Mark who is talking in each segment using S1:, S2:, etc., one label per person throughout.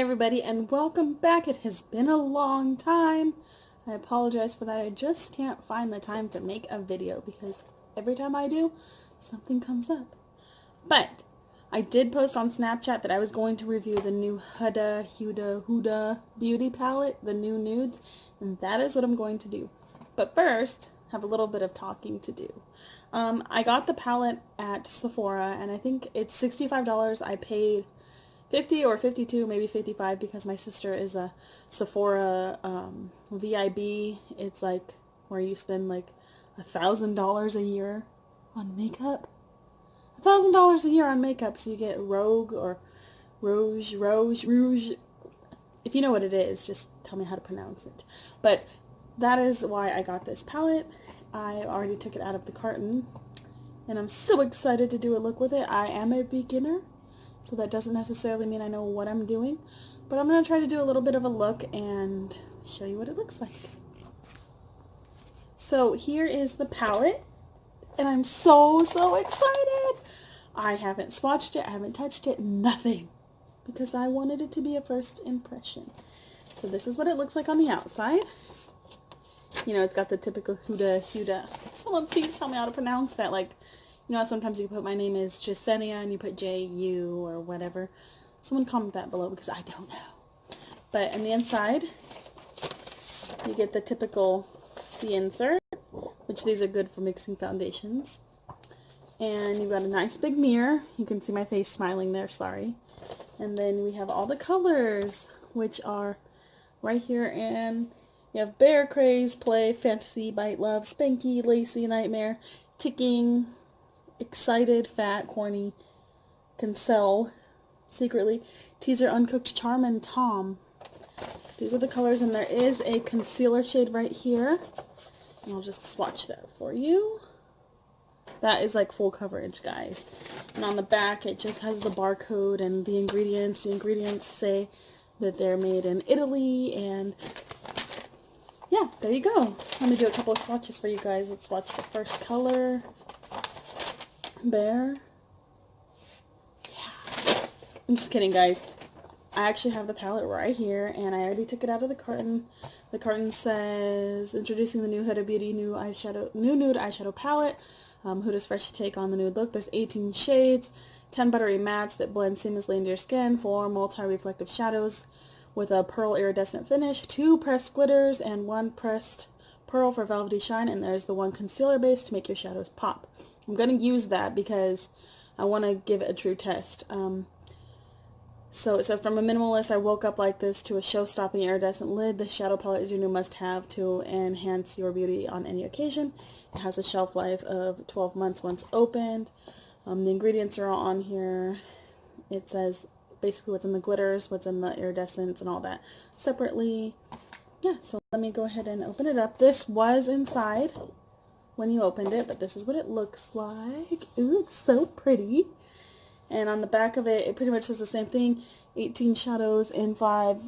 S1: Hey everybody, and welcome back. It has been a long time. I apologize for that. I just can't find the time to make a video because every time I do, something comes up. But I did post on Snapchat that I was going to review the new Huda beauty palette, the new Nudes, and that is what I'm going to do. But first, have a little bit of talking to do. I got the palette at Sephora, and I think it's $65. I paid 50 or 52, maybe 55, because my sister is a Sephora VIB. It's like where you spend like $1,000 a year on makeup. $1,000 a year on makeup, so you get Rogue or Rouge. If you know what it is, just tell me how to pronounce it. But that is why I got this palette. I already took it out of the carton, and I'm so excited to do a look with it. I am a beginner, so that doesn't necessarily mean I know what I'm doing, but I'm going to try to do a little bit of a look and show you what it looks like. So here is the palette, and I'm so excited. I haven't swatched it, I haven't touched it, nothing, because I wanted it to be a first impression. So this is what it looks like on the outside. You know, it's got the typical Huda. Someone please tell me how to pronounce that. Like, you know, sometimes you put my name is Jasenia and you put J-U or whatever. Someone comment that below because I don't know. But on the inside, you get the typical, the insert, which these are good for mixing foundations. And you've got a nice big mirror. You can see my face smiling there, sorry. And then we have all the colors, which are right here. And you have Bear, Craze, Play, Fantasy, Bite, Love, Spanky, Lacy, Nightmare, Ticking, Excited, Fat, Corny, Cancel, Secretly, Teaser, Uncooked, Charm, and Tom. These are the colors, and there is a concealer shade right here. And I'll just swatch that for you. That is like full coverage, guys. And on the back, it just has the barcode and the ingredients. The ingredients say that they're made in Italy, and yeah, there you go. Let me do a couple of swatches for you guys. Let's swatch the first color. Bear. Yeah. I'm just kidding, guys. I actually have the palette right here, and I already took it out of the carton. The carton says, introducing the new Huda Beauty new Nude eyeshadow palette. Huda's fresh take on the nude look. There's 18 shades, 10 buttery mattes that blend seamlessly into your skin, 4 multi-reflective shadows with a pearl iridescent finish, 2 pressed glitters, and 1 pressed pearl for velvety shine, and there's the 1 concealer base to make your shadows pop. I'm going to use that because I want to give it a true test. So it says, from a minimalist, I woke up like this, to a show-stopping iridescent lid. The shadow palette is your new must-have to enhance your beauty on any occasion. It has a shelf life of 12 months once opened. The ingredients are all on here. It says basically what's in the glitters, what's in the iridescents, and all that separately. Yeah, so let me go ahead and open it up. This was inside when you opened it, but this is what it looks like. Ooh, it's so pretty. And on the back of it, it pretty much says the same thing. 18 shadows in 5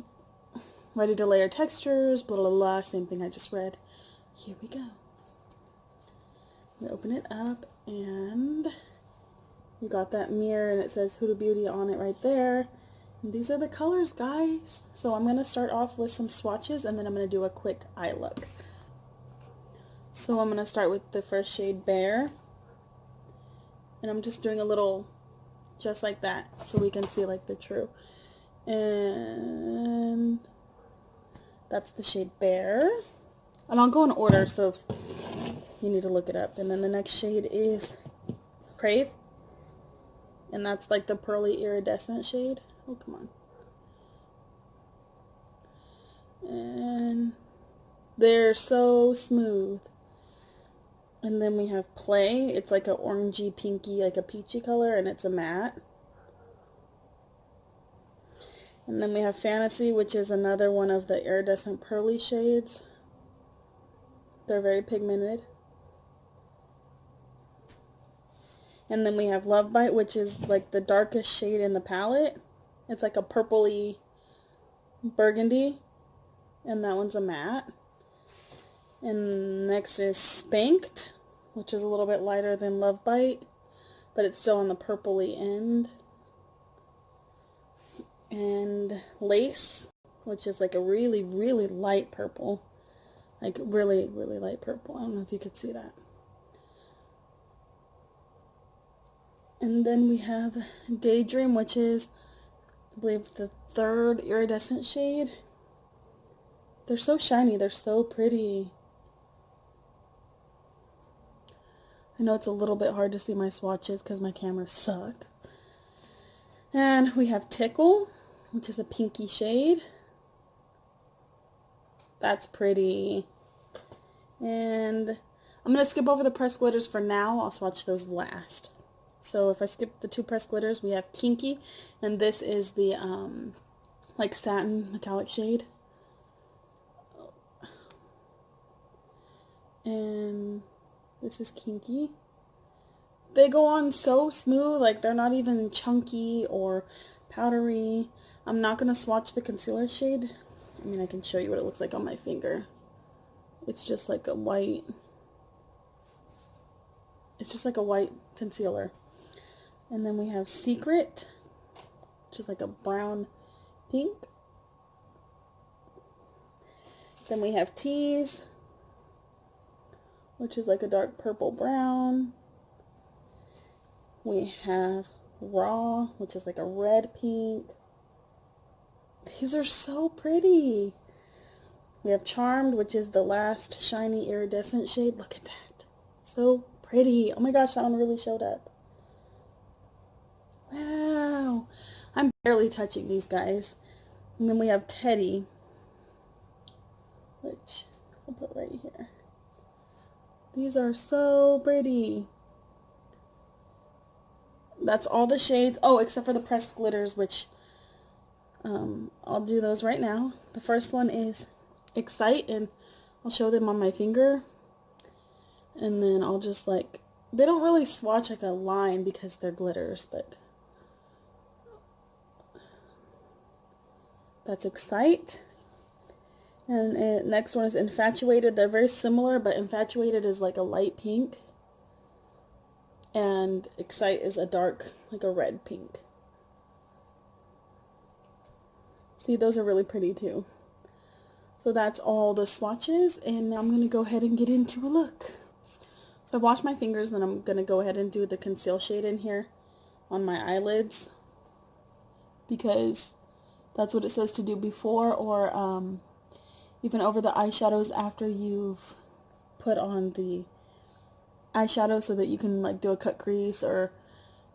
S1: ready to layer textures, blah, blah, blah. Same thing I just read. Here we go. I'm going to open it up, and you got that mirror, and it says Huda Beauty on it right there. And these are the colors, guys. So I'm going to start off with some swatches, and then I'm going to do a quick eye look. So I'm going to start with the first shade, Bear. And I'm just doing a little, just like that, so we can see like the true. And that's the shade Bear. And I'll go in order, so if you need to look it up. And then the next shade is Crave. And that's like the pearly iridescent shade. Oh, come on. And they're so smooth. And then we have Play. It's like a orangey, pinky, like a peachy color, and it's a matte. And then we have Fantasy, which is another one of the iridescent pearly shades. They're very pigmented. And then we have Love Bite, which is like the darkest shade in the palette. It's like a purpley burgundy, and that one's a matte. And next is Spanked, which is a little bit lighter than Love Bite, but it's still on the purpley end. and Lace, which is like a really, really light purple. Like really, really light purple. I don't know if you could see that. And then we have Daydream, which is, I believe, the third iridescent shade. They're so shiny. They're so pretty. I know it's a little bit hard to see my swatches because my camera sucks. And we have Tickle, which is a pinky shade. That's pretty. And I'm going to skip over the pressed glitters for now. I'll swatch those last. So if I skip the 2 pressed glitters, we have Kinky, and this is the like satin metallic shade. And this is Kinky. They go on so smooth, like they're not even chunky or powdery. I'm not going to swatch the concealer shade. I mean, I can show you what it looks like on my finger. It's just like a white, concealer. And then we have Secret, which is like a brown pink. Then we have Tease, which is like a dark purple brown. We have Raw, which is like a red pink. These are so pretty. We have Charmed, which is the last shiny iridescent shade. Look at that. So pretty. Oh my gosh, that one really showed up. Wow. I'm barely touching these guys. And then we have Teddy, which I'll put right here. These are so pretty. That's all the shades. Oh, except for the pressed glitters, which I'll do those right now. The first one is Excite, and I'll show them on my finger. And then I'll just like, they don't really swatch like a line because they're glitters, but that's Excite. And next one is Infatuated. They're very similar, but Infatuated is like a light pink. And Excite is a dark, like a red pink. See, those are really pretty too. So that's all the swatches, and now I'm going to go ahead and get into a look. So I've washed my fingers, then I'm going to go ahead and do the conceal shade in here on my eyelids, because that's what it says to do before, or even over the eyeshadows after you've put on the eyeshadow, so that you can like do a cut crease or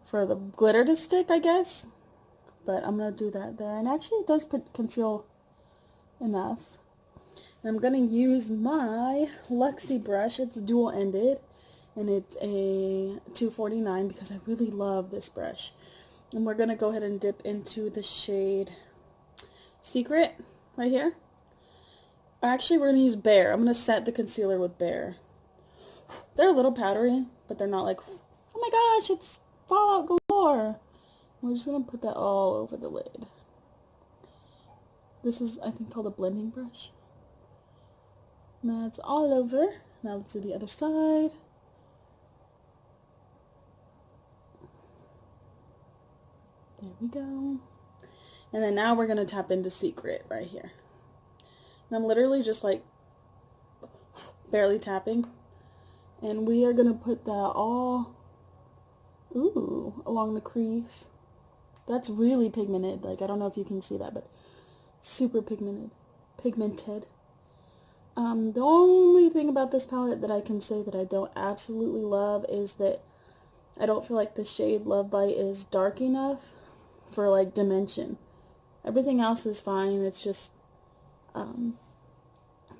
S1: for the glitter to stick, I guess. But I'm going to do that there, and actually it does conceal enough. And I'm going to use my Luxie brush. It's dual-ended, and it's a 249 because I really love this brush. And we're going to go ahead and dip into the shade Secret right here. Actually, we're going to use Bare. I'm going to set the concealer with Bare. They're a little powdery, but they're not like, oh my gosh, it's fallout galore. We're just going to put that all over the lid. This is, I think, called a blending brush. And that's all over. Now let's do the other side. There we go. And then now we're going to tap into Secret right here. And I'm literally just like barely tapping. And we are going to put that all, along the crease. That's really pigmented. Like, I don't know if you can see that, but super pigmented. The only thing about this palette that I can say that I don't absolutely love is that I don't feel like the shade Love Bite is dark enough for like dimension. Everything else is fine. It's just,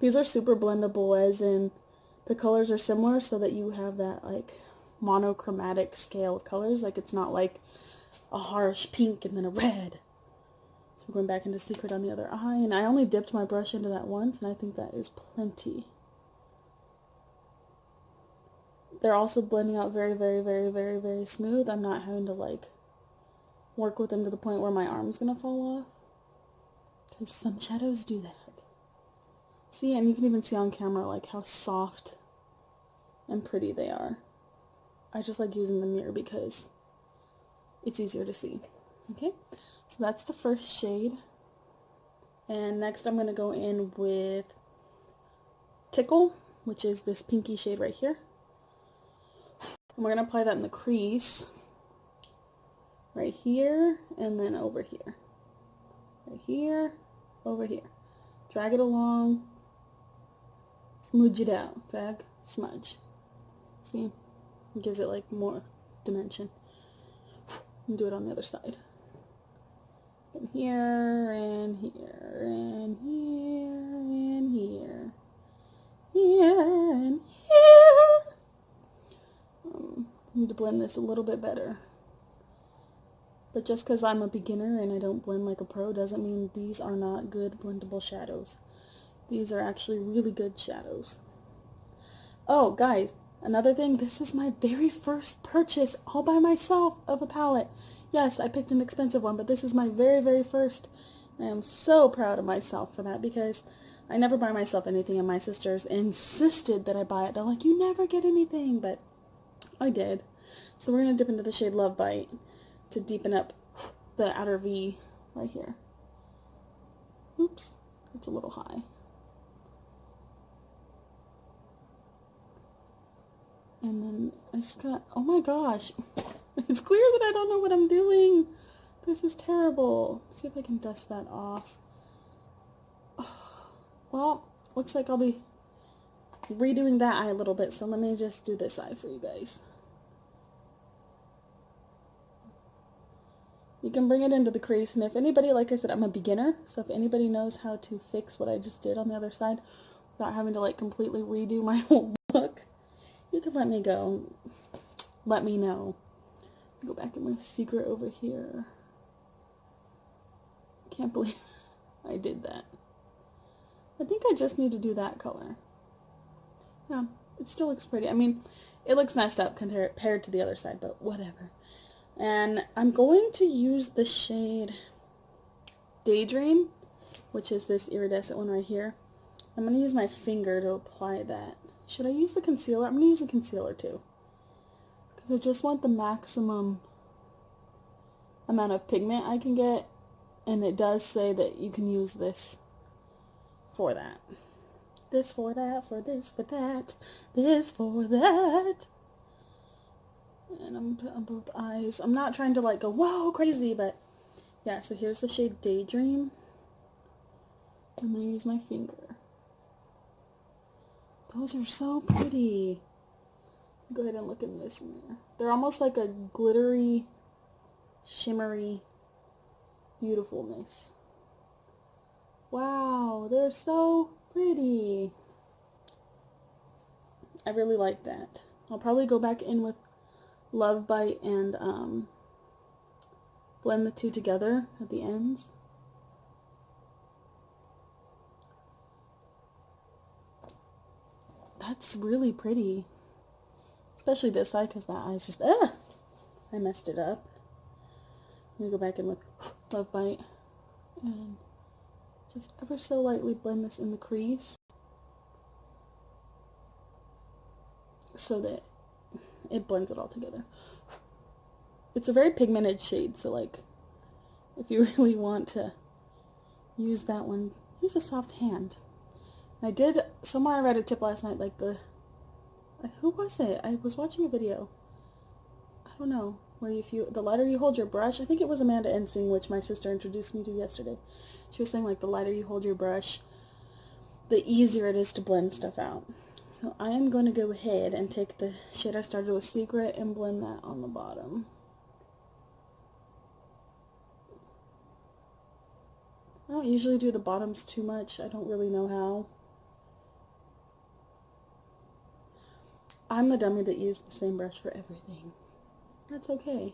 S1: these are super blendable, as in the colors are similar, so that you have that like monochromatic scale of colors. Like, it's not like a harsh pink and then a red. So we're going back into Secret on the other eye, and I only dipped my brush into that once, and I think that is plenty. They're also blending out very, very, very, very, very smooth. I'm not having to like work with them to the point where my arm's gonna fall off, because some shadows do that. See, and you can even see on camera like how soft and pretty they are. I just like using the mirror because it's easier to see. Okay, So that's the first shade. And next I'm going to go in with Tickle, which is this pinky shade right here. And we're going to apply that in the crease. Right here, and then over here. Right here, over here. Drag it along. Smudge it out. Drag, smudge. See? It gives it like more dimension. And do it on the other side. And here, and here, and here, and here. Here, and here. I need to blend this a little bit better. But just because I'm a beginner and I don't blend like a pro doesn't mean these are not good blendable shadows. These are actually really good shadows. Oh, guys, another thing, this is my very first purchase all by myself of a palette. Yes, I picked an expensive one, but this is my very, very first. I am so proud of myself for that because I never buy myself anything, and my sisters insisted that I buy it. They're like, you never get anything, but I did. So we're going to dip into the shade Love Bite to deepen up the outer V right here. Oops, that's a little high. And then I just got, oh my gosh, it's clear that I don't know what I'm doing. This is terrible. Let's see if I can dust that off. Well, looks like I'll be redoing that eye a little bit, so let me just do this eye for you guys. You can bring it into the crease, and if anybody, like I said, I'm a beginner, so if anybody knows how to fix what I just did on the other side without having to like completely redo my whole look, you can let me go. Let me know. Go back in my secret over here. Can't believe I did that. I think I just need to do that color. Yeah, it still looks pretty. I mean, it looks messed up compared to the other side, but whatever. And I'm going to use the shade Daydream, which is this iridescent one right here. I'm going to use my finger to apply that. Should I use the concealer? I'm going to use the concealer too, because I just want the maximum amount of pigment I can get, and it does say that you can use this for that. This for that, for this for that, this for that. And I'm putting on both eyes. I'm not trying to like go whoa crazy, but yeah, so here's the shade Daydream. I'm going to use my finger. Those are so pretty. Go ahead and look in this mirror. They're almost like a glittery, shimmery beautifulness. Wow, they're so pretty. I really like that. I'll probably go back in with Love Bite and blend the two together at the ends. That's really pretty. Especially this eye, because that eye's just, I messed it up. Let me go back in with Love Bite and just ever so lightly blend this in the crease so that it blends it all together. It's a very pigmented shade, so like if you really want to use that one, use a soft hand. I did, somewhere I read a tip last night, like who was it? I was watching a video. I don't know, where if you, the lighter you hold your brush, I think it was Amanda Ensing, which my sister introduced me to yesterday. She was saying like the lighter you hold your brush, the easier it is to blend stuff out. So I am going to go ahead and take the shade I started with Secret and blend that on the bottom. I don't usually do the bottoms too much. I don't really know how. I'm the dummy that used the same brush for everything. That's okay.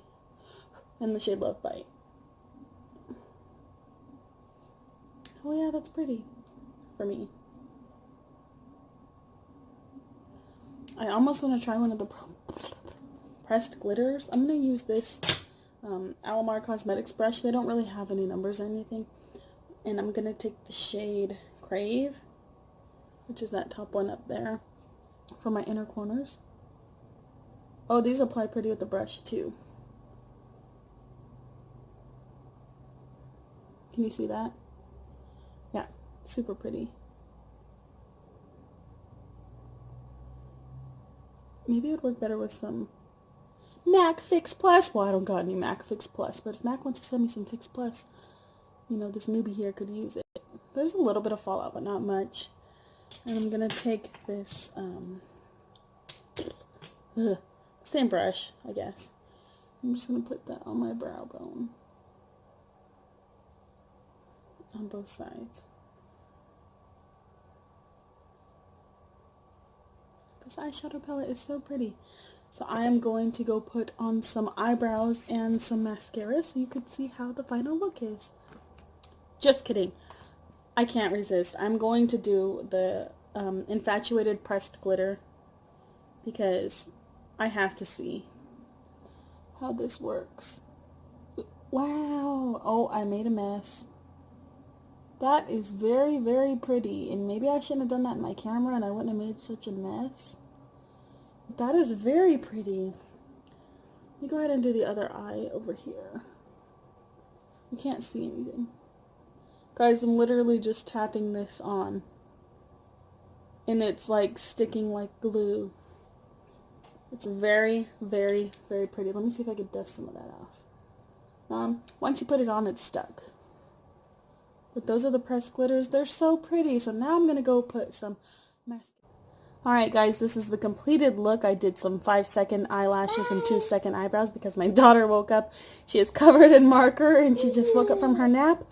S1: And the shade Love Bite. Oh yeah, that's pretty for me. I almost want to try one of the pressed glitters. I'm going to use this Alamar Cosmetics brush. They don't really have any numbers or anything. And I'm going to take the shade Crave, which is that top one up there, for my inner corners. Oh, these apply pretty with the brush too. Can you see that? Yeah, super pretty. Maybe it would work better with some MAC Fix Plus. Well, I don't got any MAC Fix Plus, but if MAC wants to send me some Fix Plus, you know, this newbie here could use it. There's a little bit of fallout, but not much. And I'm going to take this same brush, I guess. I'm just going to put that on my brow bone. On both sides. This eyeshadow palette is so pretty. So I am going to go put on some eyebrows and some mascara so you could see how the final look is. Just kidding. I can't resist. I'm going to do the Infatuated pressed glitter because I have to see how this works. Wow. Oh, I made a mess. That is very, very pretty. And maybe I shouldn't have done that in my camera and I wouldn't have made such a mess. That is very pretty. Let me go ahead and do the other eye over here. You can't see anything. Guys, I'm literally just tapping this on. And it's like sticking like glue. It's very, very, very pretty. Let me see if I can dust some of that off. Once you put it on, it's stuck. But those are the pressed glitters. They're so pretty. So now I'm going to go put some mascara. Alright guys, this is the completed look. I did some 5-second eyelashes and 2-second eyebrows because my daughter woke up. She is covered in marker and she just woke up from her nap.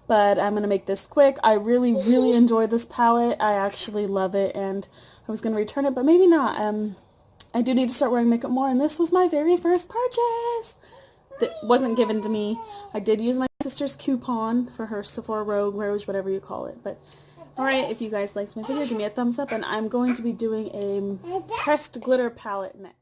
S1: But I'm going to make this quick. I really, really enjoy this palette. I actually love it and I was going to return it, but maybe not. I do need to start wearing makeup more and this was my very first purchase. That wasn't given to me. I did use my sister's coupon for her Sephora Rogue, Rouge, whatever you call it. But alright, if you guys liked my video, give me a thumbs up and I'm going to be doing a pressed glitter palette next.